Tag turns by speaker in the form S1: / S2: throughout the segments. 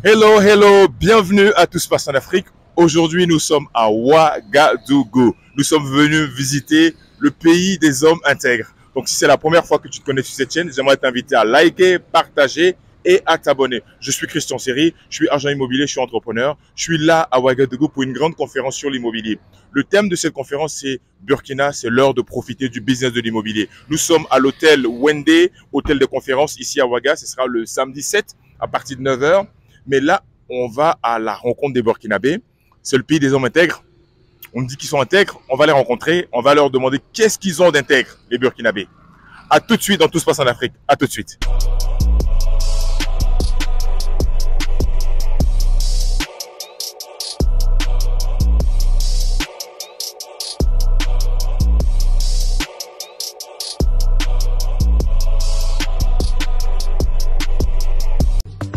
S1: Hello, hello, bienvenue à Tout se passe en Afrique. Aujourd'hui, nous sommes à Ouagadougou. Nous sommes venus visiter le pays des hommes intègres. Donc, si c'est la première fois que tu te connectes sur cette chaîne, j'aimerais t'inviter à liker, partager et à t'abonner. Je suis Christian Seri, je suis agent immobilier, je suis entrepreneur. Je suis là à Ouagadougou pour une grande conférence sur l'immobilier. Le thème de cette conférence, c'est Burkina, c'est l'heure de profiter du business de l'immobilier. Nous sommes à l'hôtel Wende, hôtel de conférence ici à Ouaga. Ce sera le samedi 7 à partir de 9 h. Mais là, on va à la rencontre des Burkinabés. C'est le pays des hommes intègres. On me dit qu'ils sont intègres. On va les rencontrer. On va leur demander qu'est-ce qu'ils ont d'intègre, les Burkinabés. À tout de suite dans Tout se passe en Afrique. À tout de suite.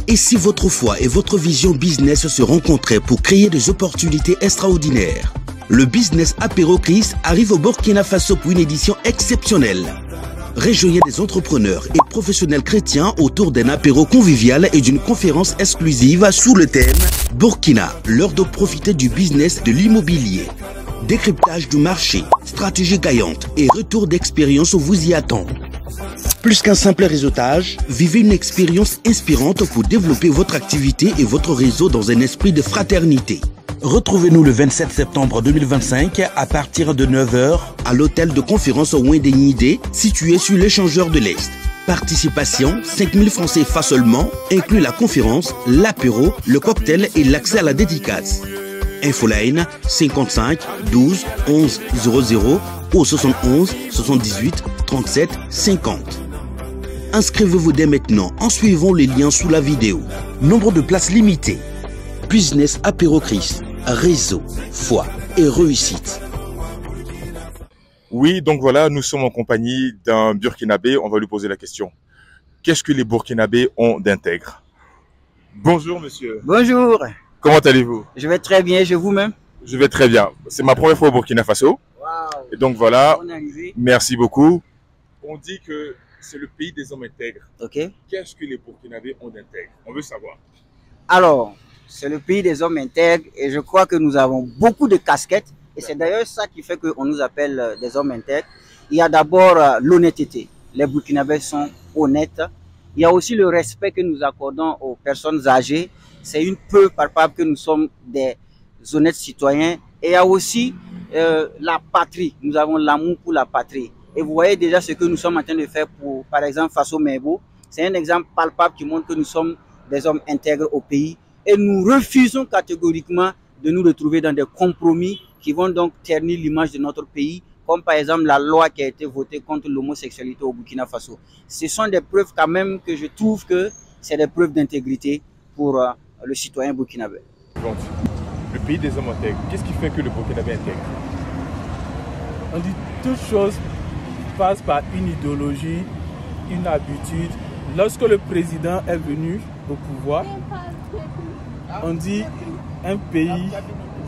S2: Et si votre foi et votre vision business se rencontraient pour créer des opportunités extraordinaires? Le Business Apéro Christ arrive au Burkina Faso pour une édition exceptionnelle. Rejoignez des entrepreneurs et professionnels chrétiens autour d'un apéro convivial et d'une conférence exclusive sous le thème Burkina, l'heure de profiter du business de l'immobilier. Décryptage du marché, stratégie gagnante et retour d'expérience vous y attend. Plus qu'un simple réseautage, vivez une expérience inspirante pour développer votre activité et votre réseau dans un esprit de fraternité. Retrouvez-nous le 27 septembre 2025 à partir de 9 h à l'hôtel de conférence Wendenide, situé sur l'échangeur de l'Est. Participation 5 000 francs CFA seulement, inclut la conférence, l'apéro, le cocktail et l'accès à la dédicace. Infoline 55 12 11 00 ou 71 78 37 50. Inscrivez-vous dès maintenant en suivant les liens sous la vidéo. Nombre de places limitées. Business Apéro Christ, réseau, foi et réussite.
S1: Oui, donc voilà, nous sommes en compagnie d'un Burkinabé. On va lui poser la question. Qu'est-ce que les Burkinabés ont d'intègre? Bonjour monsieur.
S3: Bonjour.
S1: Comment allez-vous?
S3: Je vais très bien, je vous-même?
S1: Je vais très bien. C'est ma première fois au Burkina Faso.
S3: Wow.
S1: Et donc voilà,
S3: Bonne arrivée.
S1: merci beaucoup. On dit que c'est le pays des hommes intègres.
S3: Ok.
S1: Qu'est-ce que les Burkinabés ont d'intègre? On veut savoir.
S3: Alors, c'est le pays des hommes intègres et je crois que nous avons beaucoup de casquettes et c'est d'ailleurs ça qui fait qu'on nous appelle des hommes intègres. Il y a d'abord l'honnêteté. Les Burkinabés sont honnêtes. Il y a aussi le respect que nous accordons aux personnes âgées. C'est une preuve palpable que nous sommes des honnêtes citoyens. Et il y a aussi la patrie. Nous avons l'amour pour la patrie. Et vous voyez déjà ce que nous sommes en train de faire pour, par exemple, Faso Mebo. C'est un exemple palpable qui montre que nous sommes des hommes intègres au pays. Et nous refusons catégoriquement de nous retrouver dans des compromis qui vont donc ternir l'image de notre pays, comme par exemple la loi qui a été votée contre l'homosexualité au Burkina Faso. Ce sont des preuves quand même que je trouve que c'est des preuves d'intégrité pour le citoyen burkinabé.
S1: Donc, le pays des hommes intègres, qu'est-ce qui fait que le Burkinabé est intègre?
S4: On dit toute chose passe par une idéologie, une habitude. Lorsque le président est venu au pouvoir, on dit un pays,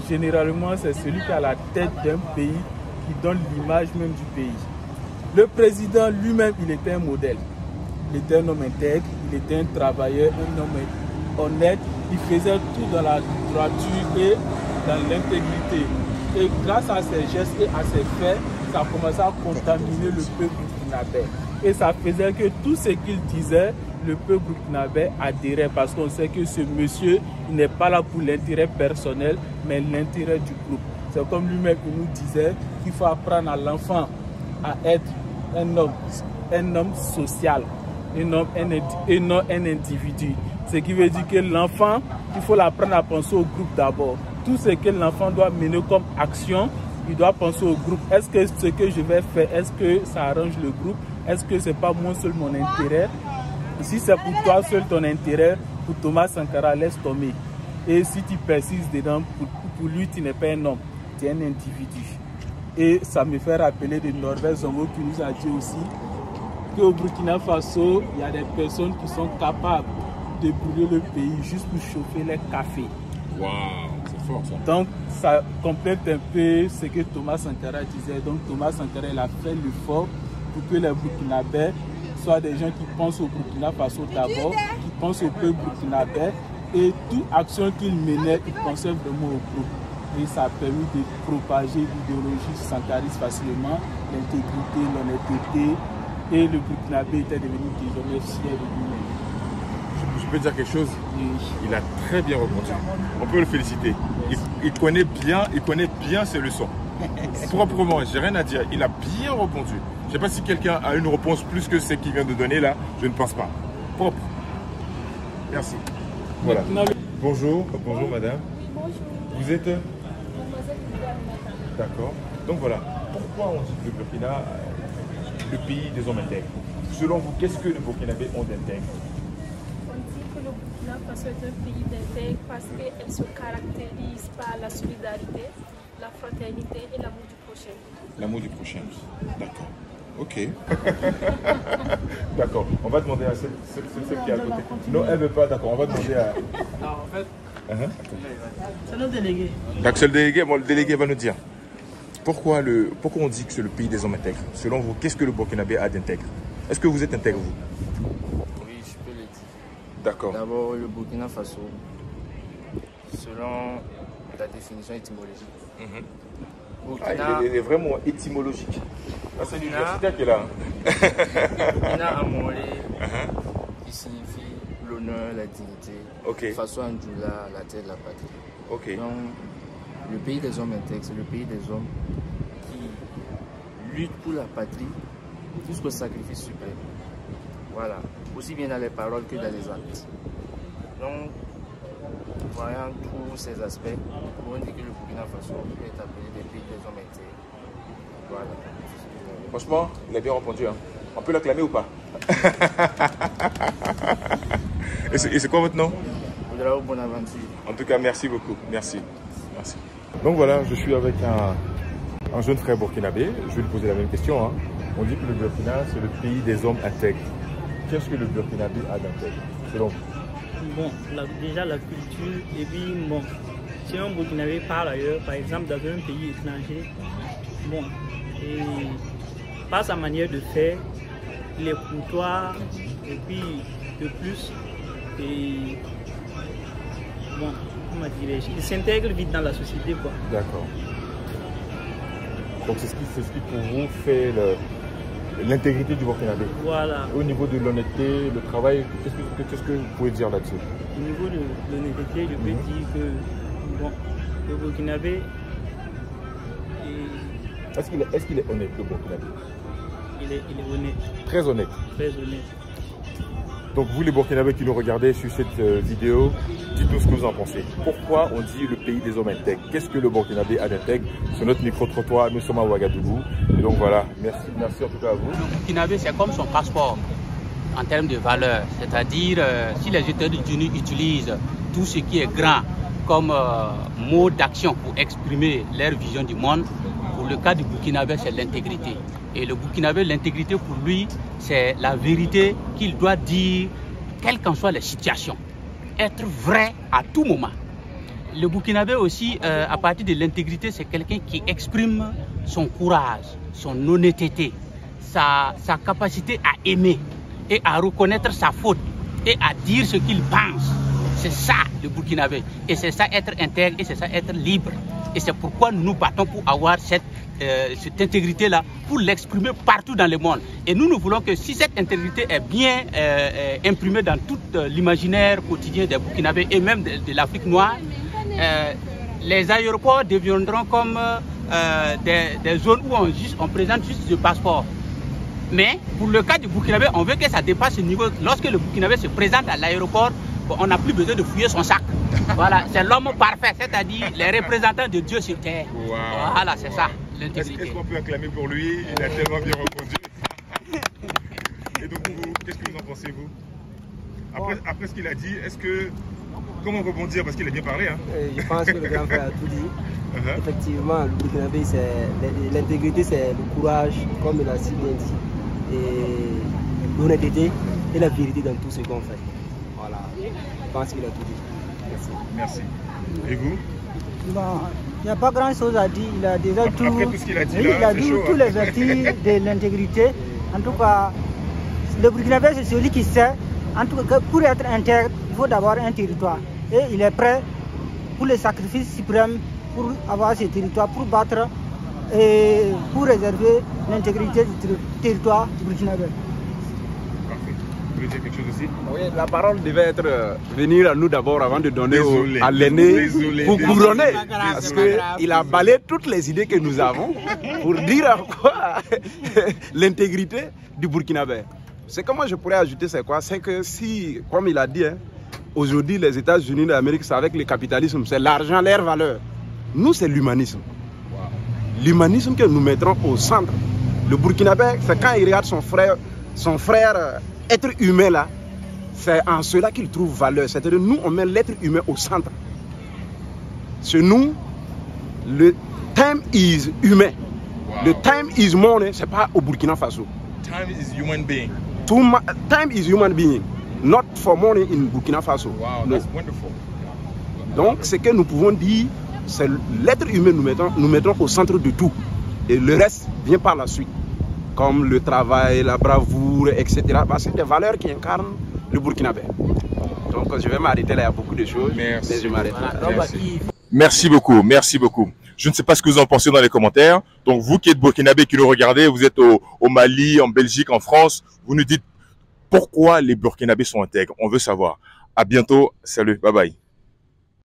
S4: généralement c'est celui qui a la tête d'un pays qui donne l'image même du pays. Le président lui-même, il était un modèle. Il était un homme intègre, il était un travailleur, un homme honnête. Il faisait tout dans la droiture et dans l'intégrité. Et grâce à ses gestes et à ses faits, ça a commencé à contaminer le peuple burkinabé. Et ça faisait que tout ce qu'il disait, le peuple burkinabé adhérait parce qu'on sait que ce monsieur, il n'est pas là pour l'intérêt personnel, mais l'intérêt du groupe. C'est comme lui-même qui nous disait qu'il faut apprendre à l'enfant à être un homme social, et non un individu. Ce qui veut dire que l'enfant, il faut l'apprendre à penser au groupe d'abord. Tout ce que l'enfant doit mener comme action, il doit penser au groupe. Est-ce que ce que je vais faire, est-ce que ça arrange le groupe? Est-ce que ce n'est pas moi seul mon intérêt? Si c'est pour toi seul ton intérêt, pour Thomas Sankara, laisse tomber. Et si tu persistes dedans, pour lui, tu n'es pas un homme, tu es un individu. Et ça me fait rappeler de Norbert Zongo qui nous a dit aussi qu'au Burkina Faso, il y a des personnes qui sont capables de brûler le pays juste pour chauffer les cafés.
S1: Waouh, c'est fort ça.
S4: Donc, ça complète un peu ce que Thomas Sankara disait. Donc, Thomas Sankara, il a fait l'effort pour que les Burkinabés soient des gens qui pensent au Burkina Faso d'abord, qui pensent au peuple burkinabé Et toute action qu'il menait, il pensait vraiment au peuple. Et ça a permis de propager l'idéologie sankariste facilement, l'intégrité, l'honnêteté. Et le Burkinabé était devenu désormais fier de lui-même.
S1: Je peux dire quelque chose? Il a très bien répondu. On peut le féliciter. Il connaît bien ses leçons. Proprement, j'ai rien à dire. Il a bien répondu. Je ne sais pas si quelqu'un a une réponse plus que celle qu'il vient de donner là. Je ne pense pas. Propre. Merci. Voilà. Bonjour. Bonjour madame.
S5: Oui, bonjour.
S1: Vous êtes?
S5: Mademoiselle Viviane.
S1: D'accord. Donc voilà. Pourquoi on dit que le Burkina, le pays des hommes intègres? Selon vous, qu'est-ce que les Burkinabés ont d'intègre?
S5: On dit que le Burkina Faso est un pays d'intègre parce qu'elle se caractérise par la solidarité, la fraternité et l'amour du prochain.
S1: L'amour du prochain. D'accord. Ok. D'accord. On va demander à celle qui est à côté. Non, elle ne veut pas. D'accord. On va demander à...
S6: Non, en fait,
S7: c'est le délégué.
S1: Donc c'est le délégué. Bon, le délégué va nous dire. Pourquoi on dit que c'est le pays des hommes intègres? Selon vous, qu'est-ce que le Burkinabé a d'intègre? Est-ce que vous êtes intègre, vous?
S6: oui, je peux le dire.
S1: D'accord.
S6: D'abord, le Burkina Faso, selon la définition étymologique. Burkina,
S1: Il est vraiment étymologique. Ah, c'est l'universitaire qui est là.
S6: Burkina Amoré, qui signifie l'honneur, la dignité.
S1: Ok.
S6: Faso Anjoula, la terre de la patrie.
S1: Ok.
S6: Donc, le pays des hommes intègres, c'est le pays des hommes qui luttent pour la patrie jusqu'au sacrifice suprême. Voilà. Aussi bien dans les paroles que dans les actes. Donc, voyant tous ces aspects, on dit que le Burkina Faso est appelé des pays des hommes intègres. Voilà.
S1: Franchement, il a bien répondu. Hein. On peut l'acclamer ou pas? Et c'est quoi votre nom?
S6: Oudrao Bonaventure.
S1: En tout cas, merci beaucoup. Merci. Merci. Donc voilà, je suis avec un jeune frère burkinabé. Je vais lui poser la même question. Hein. On dit que le Burkina, c'est le pays des hommes intègres. Qu'est-ce que le Burkinabé a d'intègre, selon vous?
S7: Bon, déjà la culture, et puis bon, si un Burkinabé parle ailleurs, par exemple dans un pays étranger, bon, et par sa manière de faire, il est courtois, et puis de plus, et bon, comment dirais-je, il s'intègre vite dans la société, quoi.
S1: D'accord. Donc c'est ce qui pour vous fait l'intégrité du Burkinabé.
S7: Voilà.
S1: Au niveau de l'honnêteté, le travail, qu'est-ce que vous pouvez dire là-dessus?
S7: Au niveau de l'honnêteté, je peux dire que bon, le Burkinabé,
S1: est-ce qu'il est honnête, le Burkinabé?
S7: il est honnête.
S1: Très honnête.
S7: Très honnête.
S1: Donc vous les Burkinabés qui nous regardez sur cette vidéo, dites-nous ce que vous en pensez. Pourquoi on dit le pays des hommes intègres? Qu'est-ce que le Burkinabé a d'intègre? Sur notre micro-trottoir, nous sommes à Ouagadougou. Et donc voilà, merci en tout cas à vous.
S8: Le Burkinabé, c'est comme son passeport en termes de valeur. C'est-à-dire, si les États-Unis utilisent tout ce qui est grand comme mot d'action pour exprimer leur vision du monde, pour le cas du Burkinabé, c'est l'intégrité. Et le Burkinabé, l'intégrité pour lui, c'est la vérité qu'il doit dire, quelles qu'en soient les situations. Être vrai à tout moment. Le Burkinabé aussi, à partir de l'intégrité, c'est quelqu'un qui exprime son courage, son honnêteté, sa capacité à aimer et à reconnaître sa faute et à dire ce qu'il pense. C'est ça le Burkinabé. Et c'est ça être intègre et c'est ça être libre. Et c'est pourquoi nous battons pour avoir cette intégrité-là, pour l'exprimer partout dans le monde. Et nous voulons que si cette intégrité est bien imprimée dans tout l'imaginaire quotidien des Burkinabés et même de l'Afrique noire, les aéroports deviendront comme des zones où on présente juste le passeport. Mais pour le cas du Burkinabé, on veut que ça dépasse ce niveau. Lorsque le Burkinabé se présente à l'aéroport, on n'a plus besoin de fouiller son sac. Voilà, c'est l'homme parfait, c'est-à-dire les représentants de Dieu sur terre. Wow. Voilà, c'est ça, l'intégrité.
S1: Est-ce qu'on peut acclamer pour lui? Il a tellement bien répondu. Et donc, vous, qu'est-ce que vous en pensez, vous? Après ce qu'il a dit, comment rebondir? Parce qu'il a bien parlé. Hein?
S9: Je pense que le grand frère a tout dit. Effectivement, le Burkinabé, l'intégrité, c'est le courage, comme il a si bien dit, et l'honnêteté et la vérité dans tout ce qu'on fait. Voilà, je pense qu'il a tout dit.
S1: Merci. Et vous?
S10: Bon, il n'y a pas grand chose à dire. Il a déjà
S1: tout ce qu'il a dit,
S10: oui, il a dit tous les vertus de l'intégrité. En tout cas, le Burkinabé, c'est celui qui sait. En tout cas, pour être intègre, il faut d'abord un territoire. et il est prêt pour les sacrifices suprêmes pour avoir ces territoires, pour battre et pour réserver l'intégrité du territoire du Burkinabé.
S1: Parfait. Vous voulez dire quelque chose aussi?
S11: Oui, la parole devait venir à nous d'abord avant de donner à l'aîné pour couronner. Parce qu'il a balayé toutes les idées que nous avons pour dire à quoi l'intégrité du Burkinabé. Ce que moi je pourrais ajouter, c'est quoi? C'est que si, comme il a dit, hein, aujourd'hui les États-Unis d'Amérique, c'est avec le capitalisme, c'est l'argent, leur valeur. Nous, c'est l'humanisme. L'humanisme que nous mettrons au centre. Le Burkinabé, c'est quand il regarde son frère être humain là, c'est en cela qu'il trouve valeur. C'est-à-dire nous, on met l'être humain au centre. Chez nous, le time is humain. Le time is money, c'est pas au Burkina Faso.
S1: Time is human being.
S11: Time is human being, not for money in Burkina Faso.
S1: Wow, that's wonderful.
S11: Donc, ce que nous pouvons dire, c'est l'être humain nous mettons au centre de tout. Et le reste vient par la suite. Comme le travail, la bravoure, etc. C'est des valeurs qui incarnent le Burkinabé. Donc, je vais m'arrêter là, il y a beaucoup de choses.
S1: Merci.
S11: Mais je m'arrête là.
S1: Merci. Merci beaucoup, merci beaucoup. Je ne sais pas ce que vous en pensez dans les commentaires. Donc, vous qui êtes Burkinabé, qui nous regardez, vous êtes au Mali, en Belgique, en France, vous nous dites pourquoi les Burkinabés sont intègres. On veut savoir. À bientôt. Salut. Bye bye.